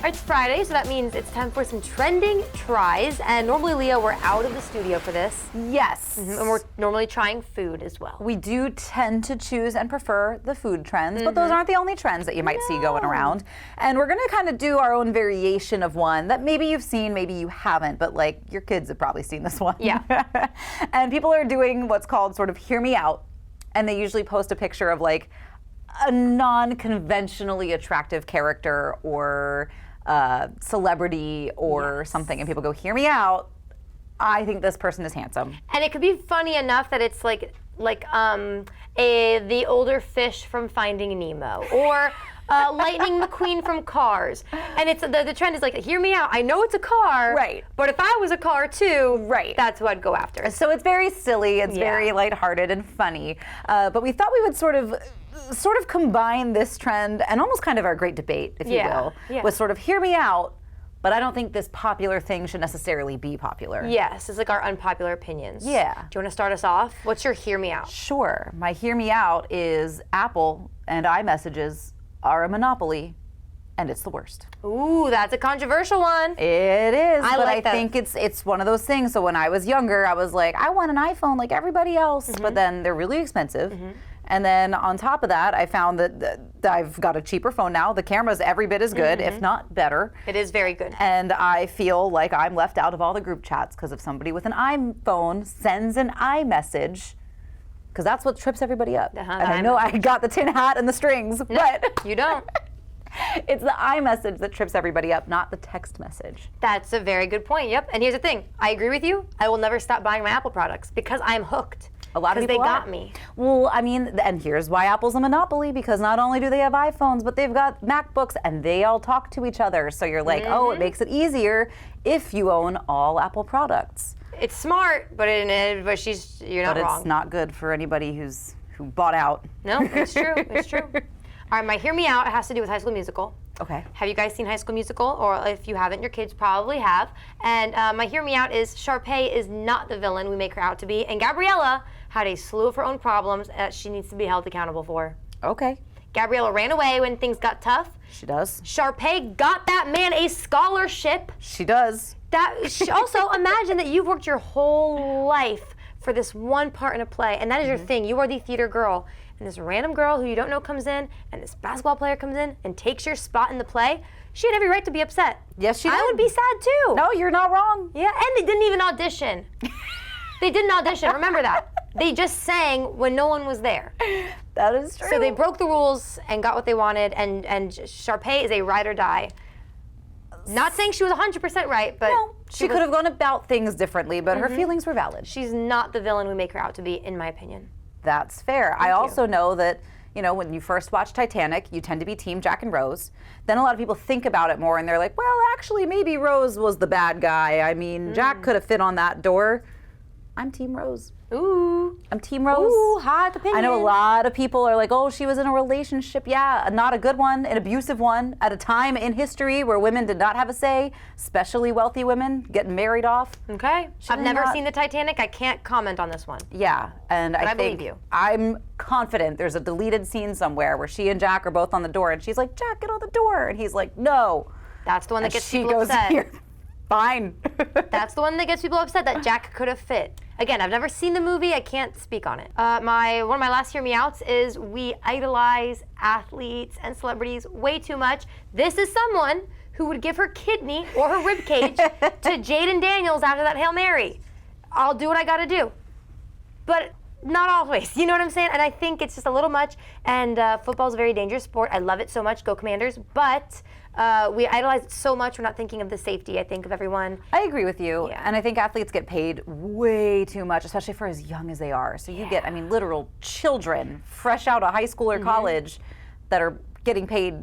It's Friday, so that means it's time for some trending tries. And normally, Leah, we're out of the studio for this. Yes. And we're normally trying food as well. We do tend to choose and prefer the food trends, but those aren't the only trends that you might see going around. And we're going to kind of do our own variation of one that maybe you've seen, maybe you haven't, but like your kids have probably seen this one. Yeah. And people are doing what's called sort of hear me out. And they usually post a picture of like a non-conventionally attractive character or celebrity or something, and people go, hear me out. I think this person is handsome. And it could be funny enough that it's like the older fish from Finding Nemo, or Lightning McQueen from Cars. And it's the trend is like, hear me out. I know it's a car, right? But if I was a car too, right, that's who I'd go after. So it's very silly. It's very lighthearted and funny. But we thought we would sort of combine this trend and almost kind of our great debate, if you will, with sort of hear me out, but I don't think this popular thing should necessarily be popular. Yes, it's like our unpopular opinions. Yeah. Do you want to start us off? What's your hear me out? Sure. My hear me out is Apple and iMessages are a monopoly, and it's the worst. Ooh, that's a controversial one. It is, but like I think it's one of those things. So when I was younger, I was like, I want an iPhone like everybody else, but then they're really expensive. And then on top of that, I found that I've got a cheaper phone now. The camera's every bit as good, if not better. It is very good. And I feel like I'm left out of all the group chats because if somebody with an iPhone sends an iMessage, because that's what trips everybody up. And I know I got the tin hat and the strings, but you don't. It's the iMessage that trips everybody up, not the text message. That's a very good point, yep. And here's the thing, I agree with you. I will never stop buying my Apple products because I'm hooked. A lot of people because they got me. Well, I mean, and here's why Apple's a monopoly, because not only do they have iPhones, but they've got MacBooks and they all talk to each other. So you're like, oh, it makes it easier if you own all Apple products. It's smart, but you're not wrong. But it's not good for anybody who bought out. No, it's true. It's true. All right, my hear me out has to do with High School Musical. Okay. Have you guys seen High School Musical? Or if you haven't, your kids probably have. And my hear me out is Sharpay is not the villain we make her out to be. And Gabriella had a slew of her own problems that she needs to be held accountable for. Okay. Gabriella ran away when things got tough. She does. Sharpay got that man a scholarship. She does. Also, imagine that you've worked your whole life for this one part in a play, and that is your thing. You are the theater girl. And this random girl who you don't know comes in, and this basketball player comes in and takes your spot in the play. She had every right to be upset. Yes, she did. I would be sad too. No, you're not wrong. Yeah, and they didn't even audition. They didn't audition, remember that. They just sang when no one was there. That is true. So they broke the rules and got what they wanted, and Sharpay is a ride or die. Not saying she was 100% right, but no, she could have gone about things differently, but her feelings were valid. She's not the villain we make her out to be, in my opinion. That's fair. I also know that, when you first watch Titanic, you tend to be Team Jack and Rose. Then a lot of people think about it more and they're like, well, actually, maybe Rose was the bad guy. I mean, Jack could have fit on that door. I'm Team Rose. Ooh. I'm Team Rose. Ooh, hot opinion. I know a lot of people are like, oh, she was in a relationship. Yeah, not a good one, an abusive one, at a time in history where women did not have a say, especially wealthy women getting married off. Okay. I've never seen the Titanic. I can't comment on this one. Yeah, and I think believe you. I'm confident there's a deleted scene somewhere where she and Jack are both on the door, and she's like, Jack, get on the door. And he's like, no. That's the one that gets she people goes, upset. Here. Fine. That's the one that gets people upset that Jack could have fit. Again, I've never seen the movie. I can't speak on it. One of my last hear me outs is we idolize athletes and celebrities way too much. This is someone who would give her kidney or her rib cage to Jaden Daniels after that Hail Mary. I'll do what I gotta do. But not always, you know what I'm saying? And I think it's just a little much, and football's a very dangerous sport. I love it so much, go Commanders, but we idolize it so much, we're not thinking of the safety, I think, of everyone. I agree with you, Yeah. and I think athletes get paid way too much, especially for as young as they are. So you get, literal children, fresh out of high school or college, that are getting paid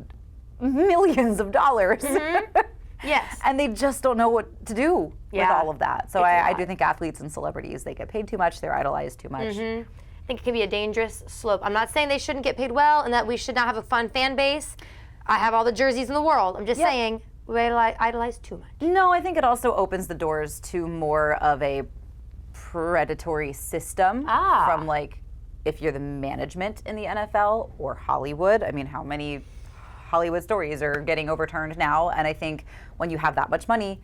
millions of dollars. Yes. And they just don't know what to do with all of that. So I do think athletes and celebrities, they get paid too much, they're idolized too much. I think it can be a dangerous slope. I'm not saying they shouldn't get paid well and that we should not have a fun fan base. I have all the jerseys in the world. I'm just saying we idolize too much. No, I think it also opens the doors to more of a predatory system from, like, if you're the management in the NFL or Hollywood. I mean, how many Hollywood stories are getting overturned now. And I think when you have that much money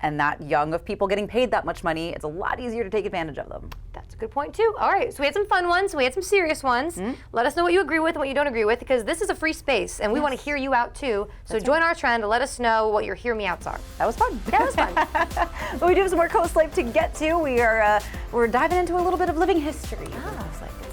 and that young of people getting paid that much money, it's a lot easier to take advantage of them. That's a good point too. All right, so we had some fun ones, we had some serious ones. Let us know what you agree with and what you don't agree with, because this is a free space and we want to hear you out too. So join our trend, let us know what your hear me outs are. That was fun. Yeah, that was fun. But we do have some more Coast Life to get to. We're diving into a little bit of living history. Coast Life.